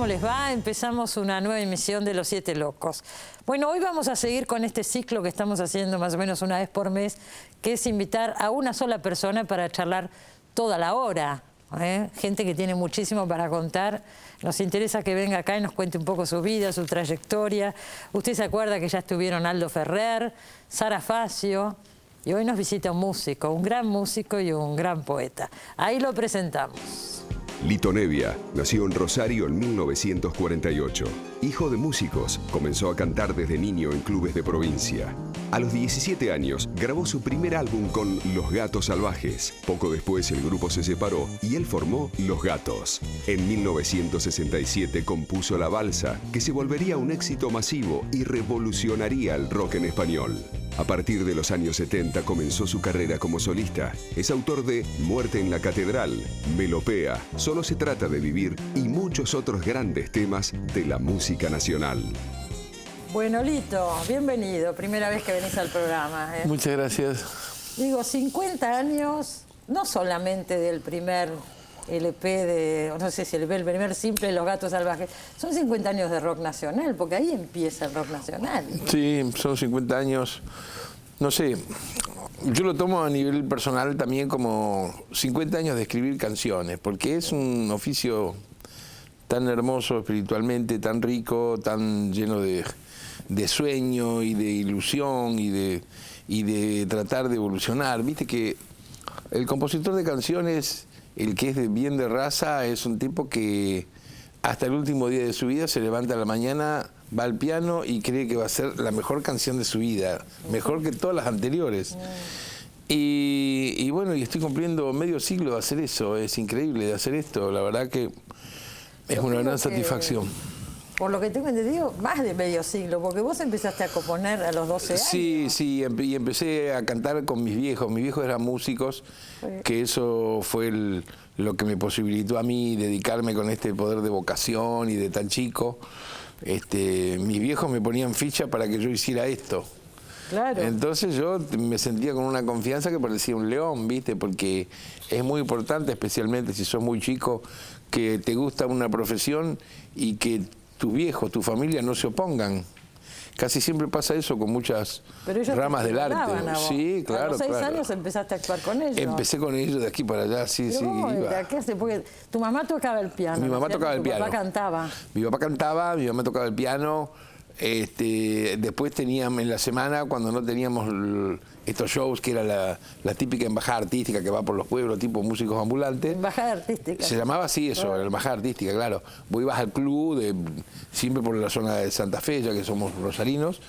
¿cómo les va? Empezamos una nueva emisión de Los Siete Locos. Bueno, hoy vamos a seguir con este ciclo que estamos haciendo más o menos una vez por mes, que es invitar a una sola persona para charlar toda la hora. Gente que tiene muchísimo para contar. Nos interesa que venga acá y nos cuente un poco su vida, su trayectoria. Usted se acuerda que ya estuvieron Aldo Ferrer, Sara Facio, y hoy nos visita un músico, un gran músico y un gran poeta. Ahí lo presentamos. Lito Nebbia nació en Rosario en 1948. Hijo de músicos, comenzó a cantar desde niño en clubes de provincia. A los 17 años grabó su primer álbum con Los Gatos Salvajes. Poco después el grupo se separó y él formó Los Gatos. En 1967 compuso La Balsa, que se volvería un éxito masivo y revolucionaría el rock en español. A partir de los años 70 comenzó su carrera como solista. Es autor de Muerte en la Catedral, Melopea, Solo se trata de vivir y muchos otros grandes temas de la música nacional. Bueno, Lito, bienvenido. Primera vez que venís al programa. Muchas gracias. Digo, 50 años, no solamente del primer LP de, no sé si el primer simple de Los Gatos Salvajes, son 50 años de rock nacional, porque ahí empieza el rock nacional. Sí, son 50 años, no sé, yo lo tomo a nivel personal también como 50 años de escribir canciones, porque es un oficio tan hermoso espiritualmente, tan rico, tan lleno de sueño y de ilusión y de tratar de evolucionar. Viste que el compositor de canciones, el que es bien de raza, es un tipo que hasta el último día de su vida se levanta a la mañana, va al piano y cree que va a ser la mejor canción de su vida, mejor que todas las anteriores. Y bueno, y estoy cumpliendo medio siglo de hacer eso, es increíble de hacer esto, la verdad que es una gran satisfacción. Por lo que tengo entendido, más de medio siglo, porque vos empezaste a componer a los 12 años. Sí, sí, y empecé a cantar con mis viejos. Mis viejos eran músicos, que eso fue lo que me posibilitó a mí dedicarme con este poder de vocación y de tan chico. Mis viejos me ponían ficha para que yo hiciera esto. Claro. Entonces yo me sentía con una confianza que parecía un león, ¿viste? Porque es muy importante, especialmente si sos muy chico, que te gusta una profesión y que tus viejos, tu familia no se opongan. Casi siempre pasa eso con muchas ramas del arte. Sí, claro. A los 6 años empezaste a actuar con ellos. Empecé con ellos de aquí para allá, sí, sí. ¿Qué hace? Porque tu mamá tocaba el piano. Mi mamá tocaba el piano. Tu papá cantaba. Mi papá cantaba, mi mamá tocaba el piano. Después teníamos en la semana, cuando no teníamos estos shows, que era la típica embajada artística que va por los pueblos, tipo músicos ambulantes. Embajada artística. Se llamaba así eso, la embajada artística, claro. Vos ibas al club, siempre por la zona de Santa Fe, ya que somos rosarinos.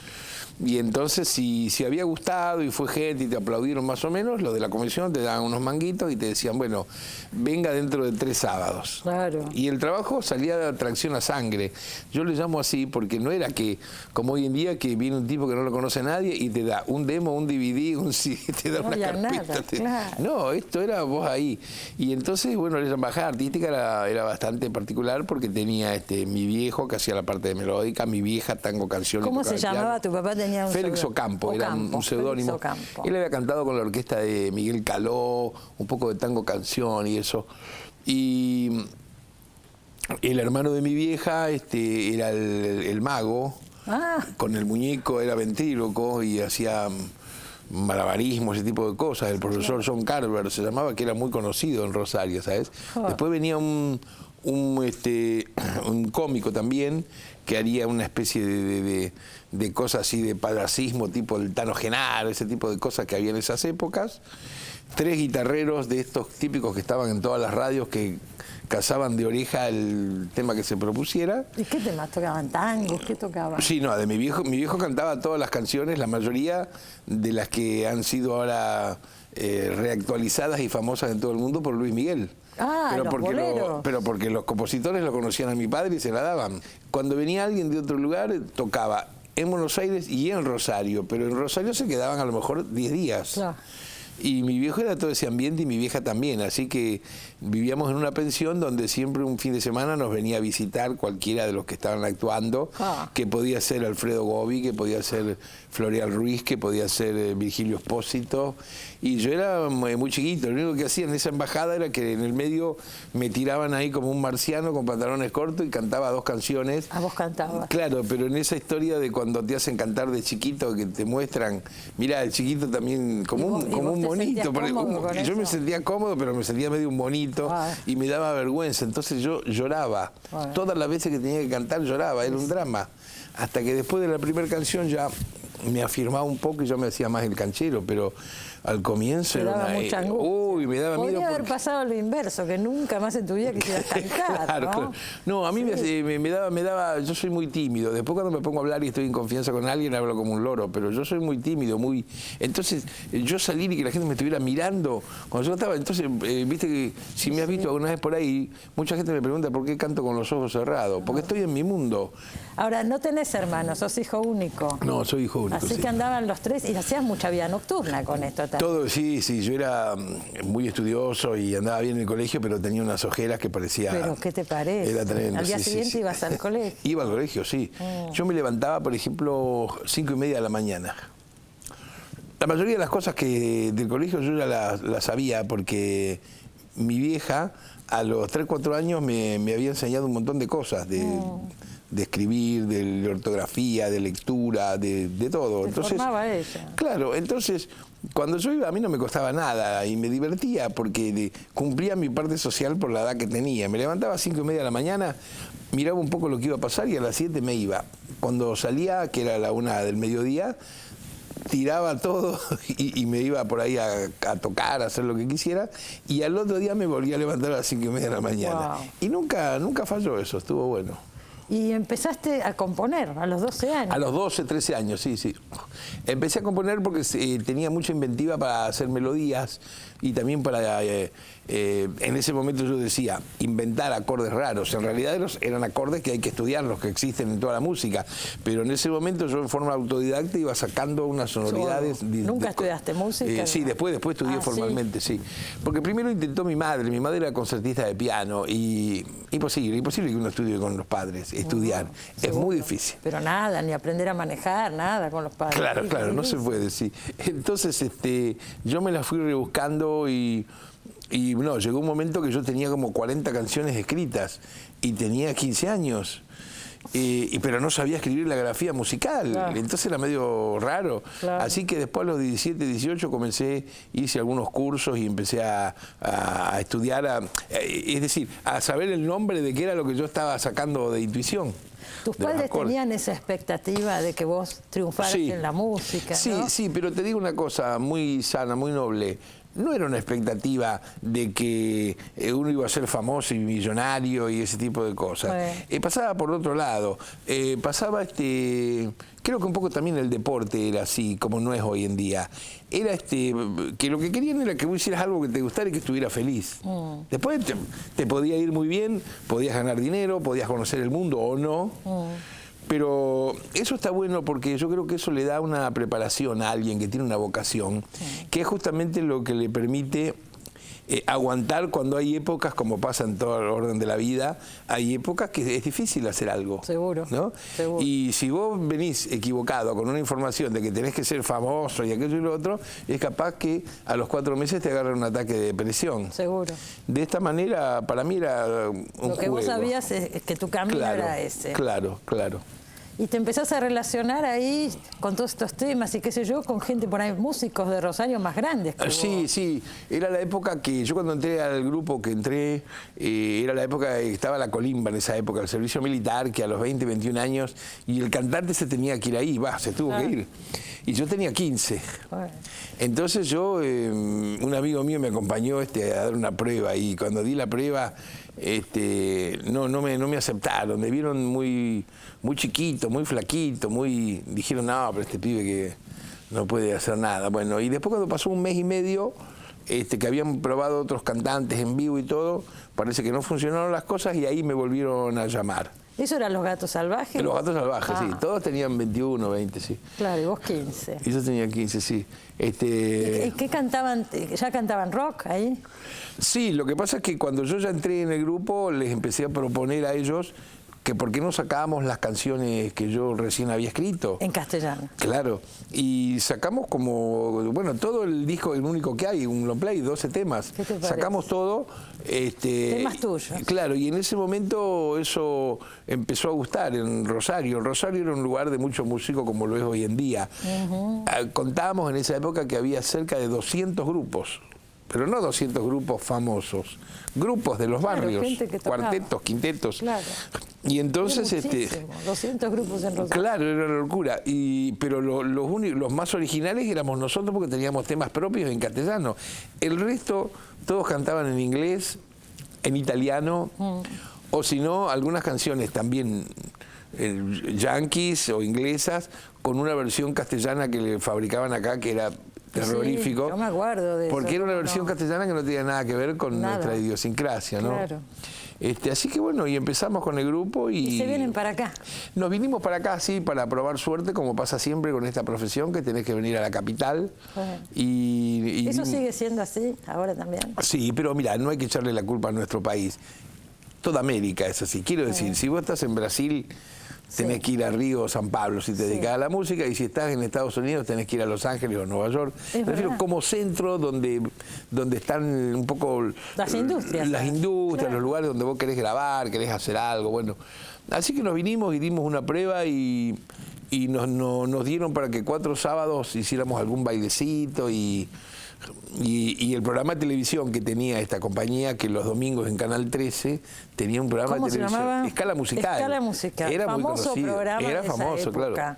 Y entonces, si había gustado y fue gente y te aplaudieron más o menos, los de la comisión te daban unos manguitos y te decían, bueno, venga dentro de 3 sábados. Claro. Y el trabajo salía de tracción a sangre. Yo le llamo así porque no era que, como hoy en día, que viene un tipo que no lo conoce a nadie y te da un demo, un DVD, un CD, te da una carpeta. Nada, claro. No, esto era vos ahí. Y entonces, bueno, la embajada artística era bastante particular porque tenía mi viejo que hacía la parte de melódica, mi vieja tango canción. ¿Cómo se llamaba tu papá? Félix Ocampo, era un seudónimo. Él había cantado con la orquesta de Miguel Caló, un poco de tango canción y eso. Y el hermano de mi vieja era el mago, con el muñeco, era ventríloco y hacía malabarismo, ese tipo de cosas. El profesor John Carver se llamaba, que era muy conocido en Rosario, ¿sabes? Después venía un cómico también, que haría una especie de cosas así de padracismo, tipo el Tano Genaro, ese tipo de cosas que había en esas épocas. 3 guitarreros de estos típicos que estaban en todas las radios que cazaban de oreja el tema que se propusiera. ¿Y qué temas tocaban? ¿Tangos? ¿Qué tocaban? Sí, no, de mi viejo cantaba todas las canciones, la mayoría de las que han sido ahora reactualizadas y famosas en todo el mundo por Luis Miguel. Pero porque los compositores lo conocían a mi padre y se la daban. Cuando venía alguien de otro lugar, tocaba en Buenos Aires y en Rosario, pero en Rosario se quedaban a lo mejor 10 días. Claro. Y mi viejo era todo ese ambiente y mi vieja también, así que vivíamos en una pensión donde siempre un fin de semana nos venía a visitar cualquiera de los que estaban actuando, que podía ser Alfredo Gobi, que podía ser Floreal Ruiz, que podía ser Virgilio Espósito, y yo era muy chiquito, lo único que hacía en esa embajada era que en el medio me tiraban ahí como un marciano con pantalones cortos y cantaba 2 canciones. ¿A vos cantabas? Claro, pero en esa historia de cuando te hacen cantar de chiquito, que te muestran, mira, el chiquito también como un monito, yo me sentía cómodo, pero me sentía medio un monito y me daba vergüenza, entonces yo lloraba, todas las veces que tenía que cantar lloraba, era un drama, hasta que después de la primera canción ya me afirmaba un poco y yo me hacía más el canchero, pero al comienzo me daba mucha angustia. Uy, me daba miedo. Podría haber pasado lo inverso, que nunca más en tu vida quisieras cantar, claro, ¿no? Claro. No, a mí me daba, yo soy muy tímido. Después cuando me pongo a hablar y estoy en confianza con alguien, hablo como un loro, pero yo soy muy tímido, entonces, yo salir y que la gente me estuviera mirando, cuando yo estaba, entonces, viste que si me has visto alguna vez por ahí, mucha gente me pregunta por qué canto con los ojos cerrados, porque estoy en mi mundo. Ahora, no tenés hermanos, sos hijo único. No, soy hijo único. Así que andaban los 3 y hacías mucha vida nocturna con esto también. Todo, sí, yo era muy estudioso y andaba bien en el colegio, pero tenía unas ojeras que parecía... ¿Pero qué te parece? Era tremendo. Al día siguiente ibas al colegio. Iba al colegio, sí. Yo me levantaba, por ejemplo, 5:30 de la mañana. La mayoría de las cosas del colegio yo ya las sabía, porque mi vieja a los 3, 4 años me había enseñado un montón de cosas, de escribir, de ortografía, de lectura, de todo. Entonces, formaba ella. Claro, entonces cuando yo iba a mí no me costaba nada y me divertía porque cumplía mi parte social por la edad que tenía. Me levantaba a 5:30 de la mañana, miraba un poco lo que iba a pasar y a las 7 me iba. Cuando salía, que era la 1 del mediodía, tiraba todo y me iba por ahí a tocar, a hacer lo que quisiera, y al otro día me volvía a levantar a las 5:30 de la mañana. Wow. Y nunca falló eso, estuvo bueno. Y empezaste a componer a los 12 años. A los 12, 13 años, sí. Empecé a componer porque tenía mucha inventiva para hacer melodías y también para, en ese momento yo decía, inventar acordes raros. En realidad eran acordes que hay que estudiar, los que existen en toda la música. Pero en ese momento yo en forma autodidacta iba sacando unas sonoridades. ¿Nunca estudiaste música? Sí, después estudié formalmente, sí. Porque primero intentó mi madre era concertista de piano y imposible que uno estudie con los padres. Estudiar, es muy difícil. Pero nada, ni aprender a manejar, nada con los padres. Claro, no se puede, sí. Entonces, yo me la fui rebuscando y no, llegó un momento que yo tenía como 40 canciones escritas y tenía 15 años. Pero no sabía escribir la grafía musical, entonces era medio raro. Así que después a los 17, 18 hice algunos cursos y empecé a estudiar, es decir, a saber el nombre de qué era lo que yo estaba sacando de intuición. ¿Tus padres tenían esa expectativa de que vos triunfaras en la música? ¿No? Sí, pero te digo una cosa muy sana, muy noble. No era una expectativa de que uno iba a ser famoso y millonario y ese tipo de cosas. Pasaba por otro lado. Pasaba, creo que un poco también el deporte era así, como no es hoy en día. Era que lo que querían era que vos hicieras algo que te gustara y que estuvieras feliz. Después te podía ir muy bien, podías ganar dinero, podías conocer el mundo o no. Pero eso está bueno porque yo creo que eso le da una preparación a alguien que tiene una vocación, que es justamente lo que le permite aguantar cuando hay épocas, como pasa en todo el orden de la vida, hay épocas que es difícil hacer algo. Seguro. ¿No? Seguro. Y si vos venís equivocado con una información de que tenés que ser famoso y aquello y lo otro, es capaz que a los 4 meses te agarre un ataque de depresión. Seguro. De esta manera, para mí era un juego. Lo que vos sabías es que tu camino era ese. Claro. Y te empezás a relacionar ahí con todos estos temas y qué sé yo, con gente por ahí, músicos de Rosario más grandes que Sí, era la época que yo cuando entré al grupo que entré, era la época que estaba la colimba en esa época, el servicio militar, que a los 20, 21 años, y el cantante se tenía que ir ahí, se tuvo que ir. Y yo tenía 15. Entonces yo, un amigo mío me acompañó a dar una prueba y cuando di la prueba, no me aceptaron, me vieron muy chiquito, muy flaquito, dijeron, no, pero este pibe que no puede hacer nada. Bueno, y después cuando pasó 1 mes y medio, que habían probado otros cantantes en vivo y todo, parece que no funcionaron las cosas y ahí me volvieron a llamar. ¿Eso eran Los Gatos Salvajes? Los Gatos Salvajes, sí. Ah. Todos tenían 21, 20, sí. Claro, y vos 15. Y yo tenía 15, sí. ¿Y qué cantaban? ¿Ya cantaban rock ahí? Sí, lo que pasa es que cuando yo ya entré en el grupo, les empecé a proponer a ellos que por qué no sacábamos las canciones que yo recién había escrito. En castellano. Claro, y sacamos como, bueno, todo el disco, el único que hay, un long play, 12 temas. ¿Qué te parece? Sacamos todo. Temas tuyos. Claro, y en ese momento eso empezó a gustar en Rosario. Rosario era un lugar de mucho músico como lo es hoy en día. Contábamos en esa época que había cerca de 200 grupos. Pero no 200 grupos famosos, grupos de los barrios, gente que tocaba. cuartetos, quintetos. Claro. Y entonces, Era muchísimo, 200 grupos en Rosario. claro, era una locura. Pero los más originales éramos nosotros porque teníamos temas propios en castellano. El resto, todos cantaban en inglés, en italiano, o si no, algunas canciones también yanquis o inglesas, con una versión castellana que le fabricaban acá, que era terrorífico. Sí, yo me acuerdo de eso. Porque era una versión castellana que no tenía nada que ver con nuestra idiosincrasia, ¿no? Claro. Así que bueno, y empezamos con el grupo ¿Y se vienen para acá? Nos vinimos para acá, sí, para probar suerte, como pasa siempre con esta profesión, que tenés que venir a la capital. Bueno. Y ¿Eso sigue siendo así ahora también? Sí, pero mira, no hay que echarle la culpa a nuestro país. Toda América es así. Quiero decir, si vos estás en Brasil, tenés que ir a Río o San Pablo si te dedicas a la música, y si estás en Estados Unidos tenés que ir a Los Ángeles o Nueva York. Prefiero como centro donde están un poco las industrias. Claro. Los lugares donde vos querés grabar, querés hacer algo. Bueno, así que nos vinimos y dimos una prueba y nos dieron para que 4 sábados hiciéramos algún bailecito y el programa de televisión que tenía esta compañía, que los domingos en Canal 13 tenía un programa de televisión. ¿Cómo se llamaba? Escala Musical. Escala Musical. Era famoso muy conocido. programa Era de esa famoso, época. claro.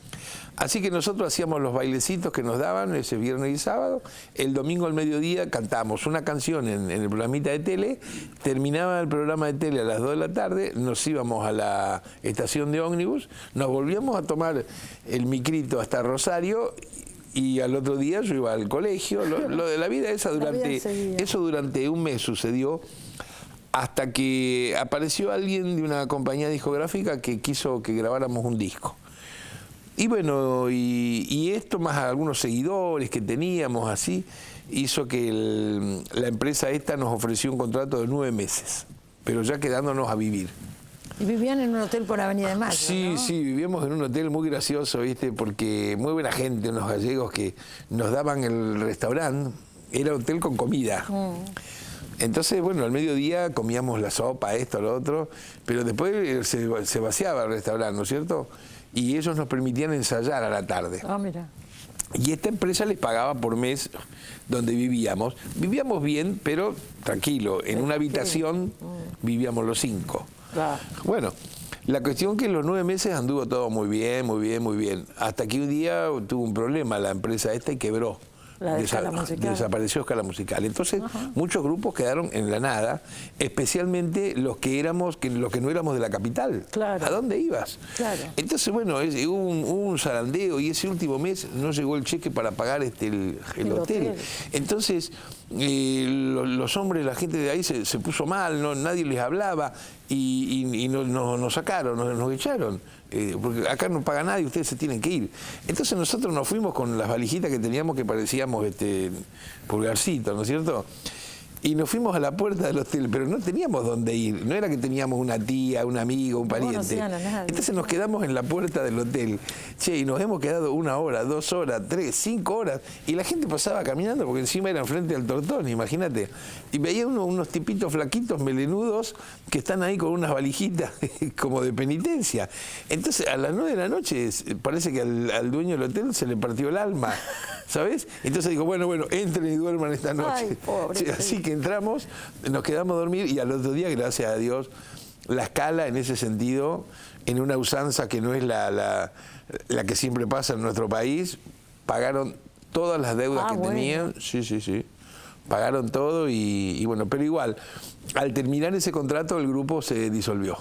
Así que nosotros hacíamos los bailecitos que nos daban ese viernes y sábado. El domingo al mediodía cantábamos una canción en el programita de tele. Terminaba el programa de tele a las 2 de la tarde, nos íbamos a la estación de ómnibus, nos volvíamos a tomar el micrito hasta Rosario. Y al otro día yo iba al colegio. Lo de la vida esa durante un mes sucedió, hasta que apareció alguien de una compañía discográfica que quiso que grabáramos un disco. Y bueno, y esto más algunos seguidores que teníamos así, hizo que la empresa esta nos ofreció un contrato de 9 meses, pero ya quedándonos a vivir. Y vivían en un hotel por Avenida de Mayo, Sí, ¿no? sí, vivíamos en un hotel muy gracioso, ¿viste? Porque muy buena gente, unos gallegos que nos daban el restaurante, era hotel con comida. Entonces, bueno, al mediodía comíamos la sopa, esto, lo otro, pero después se vaciaba el restaurante, ¿no es cierto? Y ellos nos permitían ensayar a la tarde. Ah, mira. Y esta empresa les pagaba por mes donde vivíamos. Vivíamos bien, pero tranquilo, en una habitación vivíamos los 5. Claro. Bueno, la cuestión que en los 9 meses anduvo todo muy bien, muy bien, muy bien. Hasta que un día tuvo un problema la empresa esta y quebró. La de Escala Musical. Desapareció Escala Musical. Entonces, muchos grupos quedaron en la nada, especialmente los que no éramos de la capital. Claro. ¿A dónde ibas? Claro. Entonces, bueno, hubo un zarandeo y ese último mes no llegó el cheque para pagar el hotel. Entonces, los hombres, la gente de ahí se puso mal, nadie les hablaba y nos sacaron, nos echaron. Porque acá no paga nadie, ustedes se tienen que ir. Entonces nosotros nos fuimos con las valijitas que teníamos, que parecíamos pulgarcitos, ¿no es cierto? Y nos fuimos a la puerta del hotel, pero no teníamos dónde ir. No era que teníamos una tía, un amigo, un pariente. No conocían a nadie. Entonces nos quedamos en la puerta del hotel. Che, y nos hemos quedado 1 hora, 2 horas, 3, 5 horas. Y la gente pasaba caminando, porque encima era enfrente al Tortón, imagínate. Y veía unos tipitos flaquitos, melenudos, que están ahí con unas valijitas como de penitencia. Entonces a las 9 de la noche parece que al dueño del hotel se le partió el alma, ¿sabes? Entonces digo, bueno, entren y duerman esta noche. Ay, pobre. Sí, así que entramos, nos quedamos a dormir y al otro día, gracias a Dios, la Escala en ese sentido, en una usanza que no es la que siempre pasa en nuestro país, pagaron todas las deudas que tenían. Sí. Pagaron todo y bueno, pero igual, al terminar ese contrato el grupo se disolvió.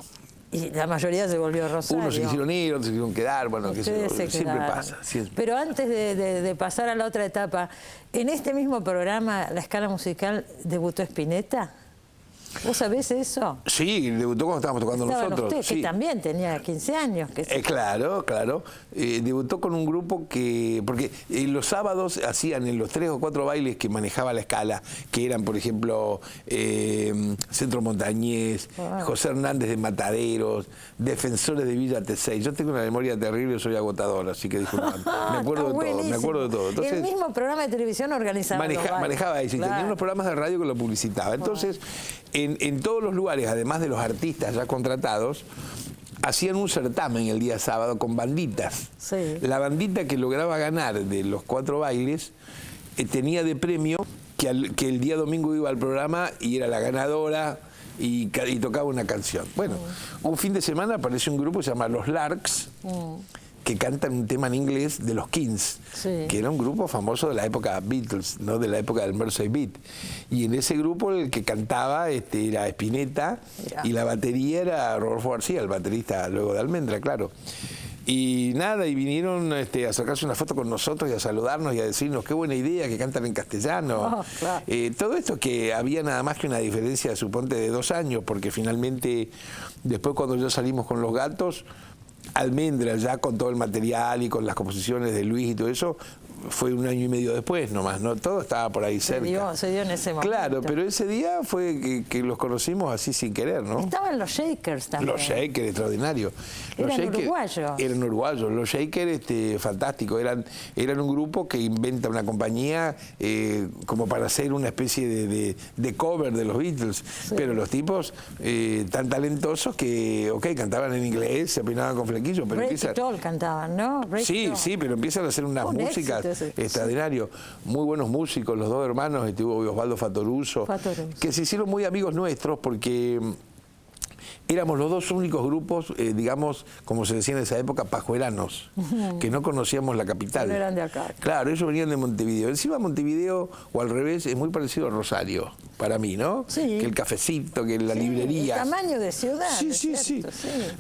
Y la mayoría se volvió a Rosario. Unos se quisieron ir, otros se quisieron quedar, bueno, siempre pasa. Siempre. Pero antes de pasar a la otra etapa, ¿en este mismo programa, La Escala Musical, debutó Spinetta? ¿Vos sabés eso? Sí, debutó cuando estábamos tocando Estaban nosotros. ustedes, Sí. que también tenía 15 años. Que Claro, claro. Debutó con un grupo que... Porque los sábados hacían en los 3 o 4 bailes que manejaba la escala, que eran, por ejemplo, Centro Montañés, José Hernández de Mataderos, Defensores de Villa T6. Yo tengo una memoria terrible, soy agotador, así que disculpame. Me acuerdo de todo, me acuerdo de todo. Entonces, el mismo programa de televisión organizaba manejaba eso, y claro. tenía unos programas de radio que lo publicitaba. Entonces, en todos los lugares, además de los artistas ya contratados, hacían un certamen el día sábado con banditas. Sí. La bandita que lograba ganar de los 4 bailes tenía de premio que el día domingo iba al programa y era la ganadora y tocaba una canción. Bueno, un fin de semana apareció un grupo que se llama Los Larks, que cantan un tema en inglés de los Kings, sí. que era un grupo famoso de la época Beatles, ¿no? De la época del Mercy Beat. Y en ese grupo el que cantaba era Spinetta, y la batería era Rodolfo García, el baterista luego de Almendra, claro. Y nada, y vinieron a sacarse una foto con nosotros y a saludarnos y a decirnos qué buena idea que cantan en castellano. Claro. Todo esto que había nada más que una diferencia, suponte, de 2 años, porque finalmente, después cuando ya salimos con Los Gatos, Almendra, ya con todo el material y con las composiciones de Luis y todo eso, fue 1 año y medio después nomás, ¿no? Todo estaba por ahí cerca. Se dio en ese momento. Claro, pero ese día fue que los conocimos así sin querer, ¿no? Estaban los Shakers también. Los Shakers, extraordinario. Uruguayos. Eran uruguayos. Los Shakers, fantástico. Eran un grupo que inventa una compañía como para hacer una especie de cover de los Beatles. Sí. Pero los tipos tan talentosos que, cantaban en inglés, se peinaban con flequillos, pero empiezan... cantaban, ¿no? Sí, pero empiezan a hacer unas músicas extraordinarias. Muy buenos músicos, los 2 hermanos, estuvo Osvaldo Fatoruso, que se hicieron muy amigos nuestros porque éramos los 2 únicos grupos, digamos, como se decía en esa época, pajueranos, que no conocíamos la capital. No eran de acá. Claro, ellos venían de Montevideo. Encima Montevideo, o al revés, es muy parecido a Rosario, para mí, ¿no? Sí. Que el cafecito, que la librería. El tamaño de ciudad. Sí.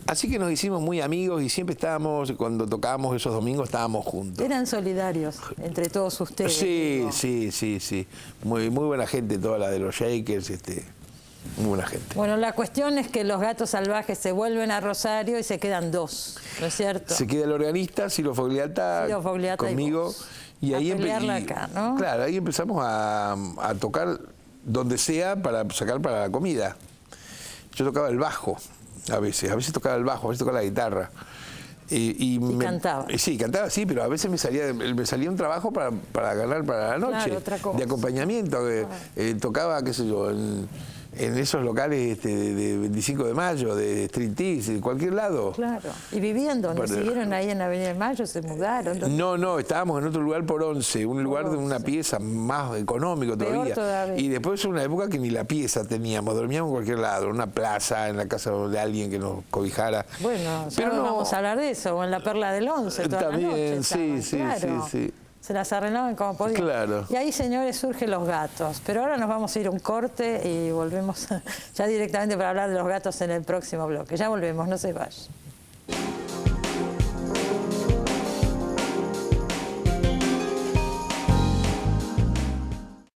Así que nos hicimos muy amigos y siempre estábamos, cuando tocábamos esos domingos, estábamos juntos. Eran solidarios entre todos ustedes. Sí. Muy buena gente, toda la de los Shakers, muy buena gente. Bueno, la cuestión es que los Gatos Salvajes se vuelven a Rosario y se quedan 2, ¿no es cierto? Se queda el organista, Ciro Fogliata conmigo. Y ahí acá, ¿no? Claro, ahí empezamos a tocar donde sea para sacar para la comida. Yo tocaba el bajo a veces tocaba el bajo, a veces tocaba la guitarra. Y cantaba. Sí, cantaba, sí, pero a veces me salía un trabajo para ganar para la noche, claro, otra cosa. De acompañamiento. Tocaba, qué sé yo, en esos locales de 25 de Mayo, de Street Tease, de cualquier lado. Claro. ¿Y vivían dónde? ¿Siguieron ahí en Avenida de Mayo? ¿Se mudaron? ¿Dónde? No, estábamos en otro lugar por 11, un lugar de una pieza más económico todavía. Y después una época que ni la pieza teníamos, dormíamos en cualquier lado, en una plaza, en la casa de alguien que nos cobijara. Bueno, pero no vamos a hablar de eso, o en la Perla del 11 toda también, la noche. Sí. Se las arreglaban como podían. Claro. Y ahí, señores, surgen Los Gatos. Pero ahora nos vamos a ir a un corte y volvemos ya directamente para hablar de Los Gatos en el próximo bloque. Ya volvemos, no se vayan.